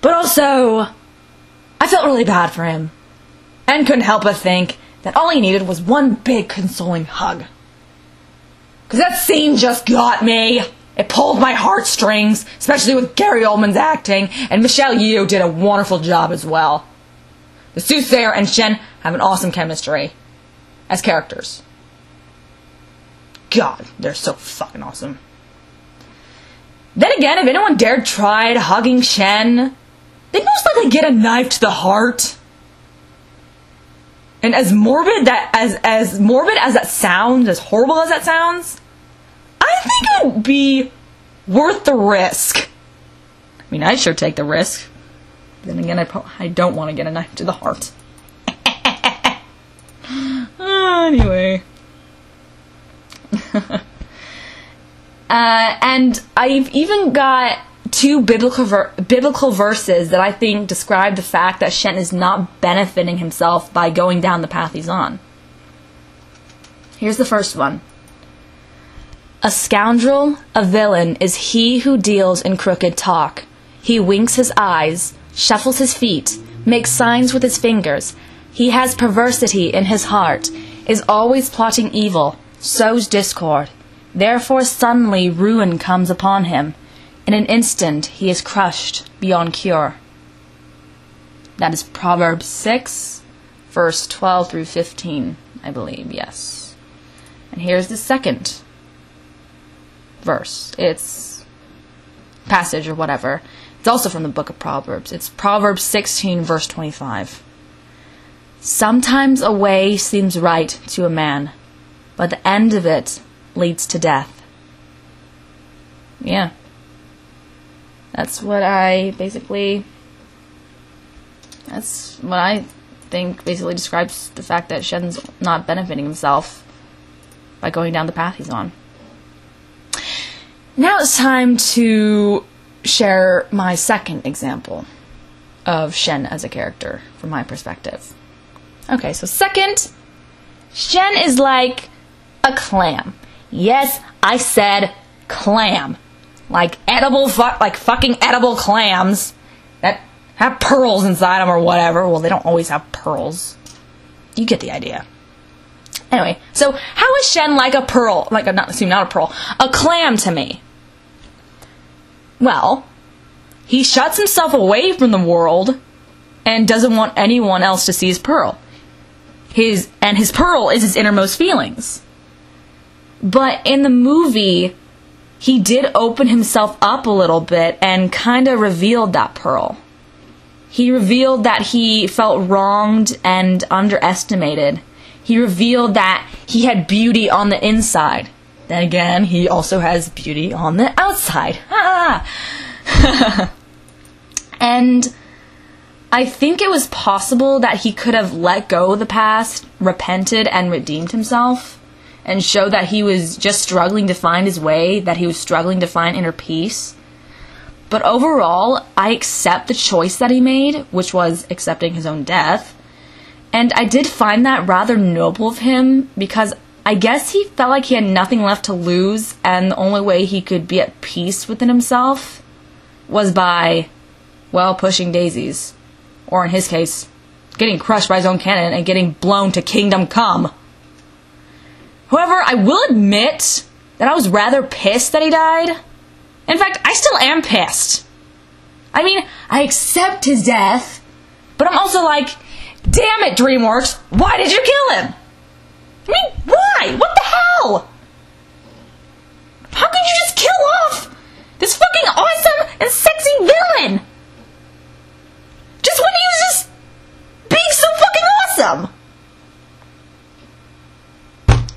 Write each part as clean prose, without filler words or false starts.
But also, I felt really bad for him. And couldn't help but think that all he needed was one big consoling hug. Because that scene just got me. It pulled my heartstrings, especially with Gary Oldman's acting, and Michelle Yeoh did a wonderful job as well. The soothsayer and Shen have an awesome chemistry as characters. God, they're so fucking awesome. Then again, if anyone dared try hugging Shen, they'd most likely get a knife to the heart. And as morbid as that sounds, as horrible as that sounds, I think it would be worth the risk. I mean, I'd sure take the risk. Then again, I don't want to get a knife to the heart. Anyway. And I've even got two biblical verses that I think describe the fact that Shen is not benefiting himself by going down the path he's on. Here's the first one. A scoundrel, a villain, is he who deals in crooked talk. He winks his eyes, shuffles his feet, makes signs with his fingers. He has perversity in his heart, is always plotting evil, sows discord. Therefore suddenly ruin comes upon him. In an instant he is crushed beyond cure. That is Proverbs 6, verse 12 through 15, I believe, yes. And here's the second verse. It's passage or whatever. It's also from the book of Proverbs. It's Proverbs 16, verse 25. Sometimes a way seems right to a man, but the end of it leads to death. Yeah. That's what I think basically describes the fact that Shen's not benefiting himself by going down the path he's on. Now it's time to share my second example of Shen as a character from my perspective. Okay, so second, Shen is like a clam. Yes, I said clam. Like fucking edible clams that have pearls inside them or whatever. Well, they don't always have pearls. You get the idea. Anyway, so how is Shen like a pearl? Not a pearl. A clam to me. Well, he shuts himself away from the world and doesn't want anyone else to see his pearl. His pearl is his innermost feelings. But in the movie, he did open himself up a little bit and kind of revealed that pearl. He revealed that he felt wronged and underestimated. He revealed that he had beauty on the inside. Then again, he also has beauty on the outside. And I think it was possible that he could have let go of the past, repented, and redeemed himself, and show that he was just struggling to find his way, that he was struggling to find inner peace. But overall, I accept the choice that he made, which was accepting his own death. And I did find that rather noble of him, because I guess he felt like he had nothing left to lose, and the only way he could be at peace within himself was by, well, pushing daisies. Or in his case, getting crushed by his own cannon and getting blown to kingdom come. However, I will admit that I was rather pissed that he died. In fact, I still am pissed. I mean, I accept his death, but I'm also like, damn it, DreamWorks, why did you kill him? I mean, why? What the hell? How could you just kill off this fucking awesome and sexy villain? Just when he was just being so fucking awesome.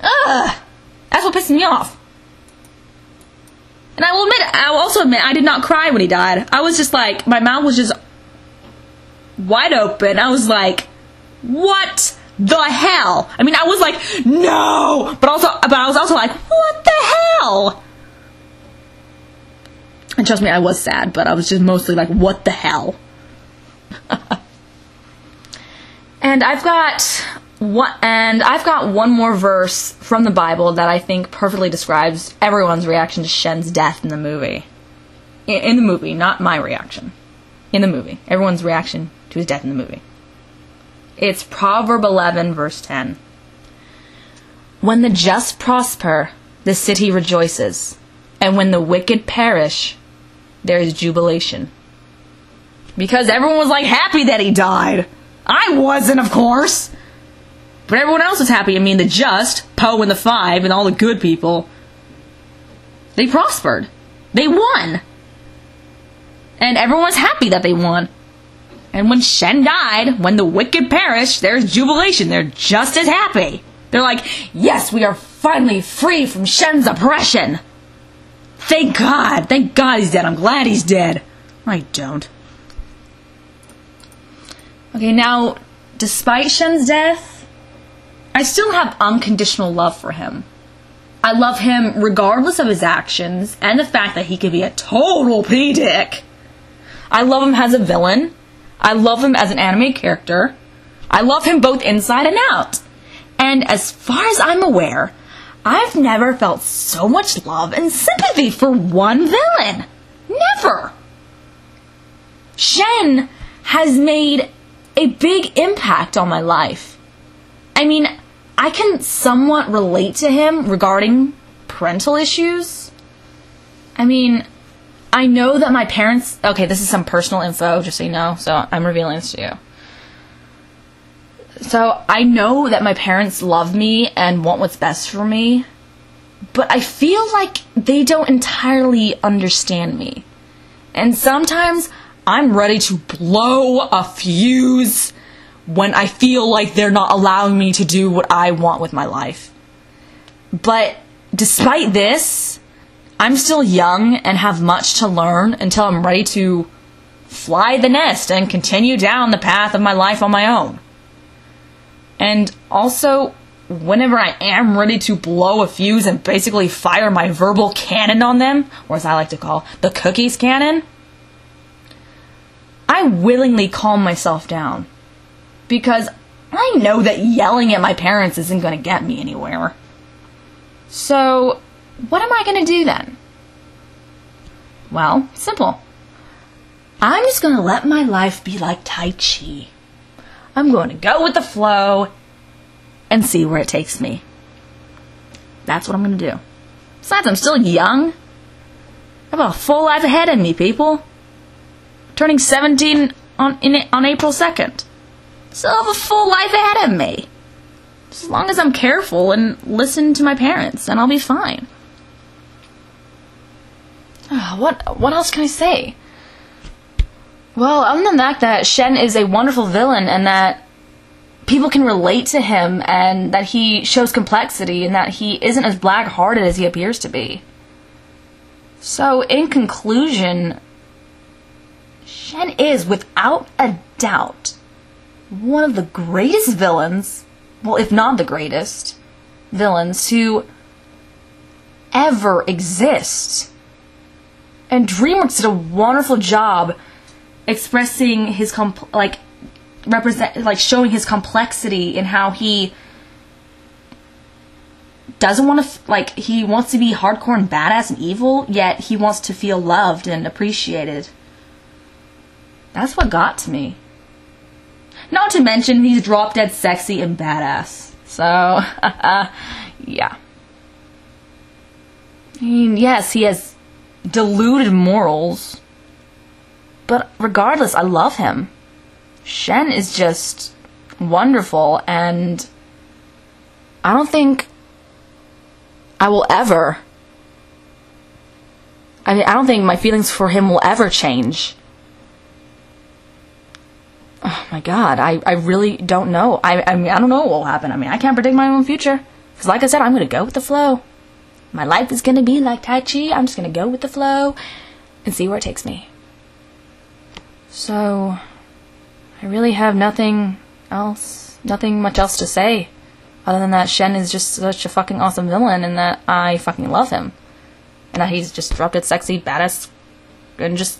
Ugh. That's what pissed me off. And I will also admit, I did not cry when he died. I was just like, my mouth was just wide open. I was like, what the hell? I mean, I was like, no! But I was also like, what the hell? And trust me, I was sad, but I was just mostly like, what the hell? And I've got one more verse from the Bible that I think perfectly describes everyone's reaction to Shen's death in the movie. In the movie, not my reaction. in the movie. Everyone's reaction to his death in the movie. It's Proverb 11, verse 10. When the just prosper, the city rejoices, and when the wicked perish, there is jubilation. Because everyone was like happy that he died. I wasn't, of course. But everyone else was happy. I mean, the just, Poe and the Five, and all the good people, they prospered. They won. And everyone was happy that they won. And when Shen died, when the wicked perish, there's jubilation. They're just as happy. They're like, yes, we are finally free from Shen's oppression. Thank God. Thank God he's dead. I'm glad he's dead. I don't. Okay, now, despite Shen's death, I still have unconditional love for him. I love him regardless of his actions and the fact that he could be a total p-dick. I love him as a villain. I love him as an anime character. I love him both inside and out. And as far as I'm aware, I've never felt so much love and sympathy for one villain. Never. Shen has made a big impact on my life. I mean, I can somewhat relate to him regarding parental issues. I mean, I know that my parents... Okay, this is some personal info, just so you know, so I'm revealing this to you. So, I know that my parents love me and want what's best for me, but I feel like they don't entirely understand me. And sometimes I'm ready to blow a fuse when I feel like they're not allowing me to do what I want with my life. But despite this, I'm still young and have much to learn until I'm ready to fly the nest and continue down the path of my life on my own. And also, whenever I am ready to blow a fuse and basically fire my verbal cannon on them, or as I like to call, the Cookiez cannon, I willingly calm myself down. Because I know that yelling at my parents isn't going to get me anywhere. So, what am I going to do then? Well, simple. I'm just going to let my life be like Tai Chi. I'm going to go with the flow and see where it takes me. That's what I'm going to do. Besides, I'm still young. I've got a full life ahead of me, people. Turning 17 on April 2nd. So I have a full life ahead of me. As long as I'm careful and listen to my parents, then I'll be fine. What else can I say? Well, other than that Shen is a wonderful villain and that people can relate to him and that he shows complexity and that he isn't as black-hearted as he appears to be. So, in conclusion, Shen is, without a doubt, one of the greatest villains, well, if not the greatest, villains to ever exist. And DreamWorks did a wonderful job expressing his showing his complexity in how he doesn't want to he wants to be hardcore and badass and evil, yet he wants to feel loved and appreciated. That's what got to me. Not to mention he's drop dead sexy and badass. So yeah. I mean, yes, he has deluded morals. But regardless, I love him. Shen is just wonderful, and I don't think I will ever... I don't think my feelings for him will ever change. Oh my god, I really don't know. I mean, I don't know what will happen. I mean, I can't predict my own future. Because like I said, I'm going to go with the flow. My life is going to be like Tai Chi. I'm just going to go with the flow and see where it takes me. So, I really have nothing much else to say, other than that Shen is just such a fucking awesome villain, and that I fucking love him, and that he's just drop dead sexy, badass, and just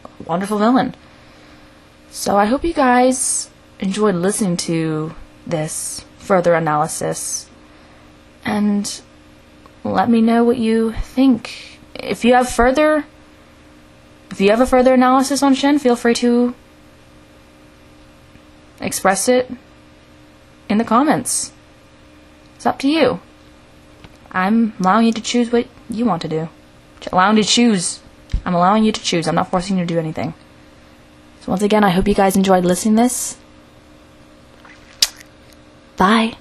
a wonderful villain. So I hope you guys enjoyed listening to this further analysis, and let me know what you think. If you have further If you have a further analysis on Shen, feel free to express it in the comments. It's up to you. I'm allowing you to choose what you want to do. Allowing you to choose. I'm allowing you to choose. I'm not forcing you to do anything. So once again, I hope you guys enjoyed listening to this. Bye.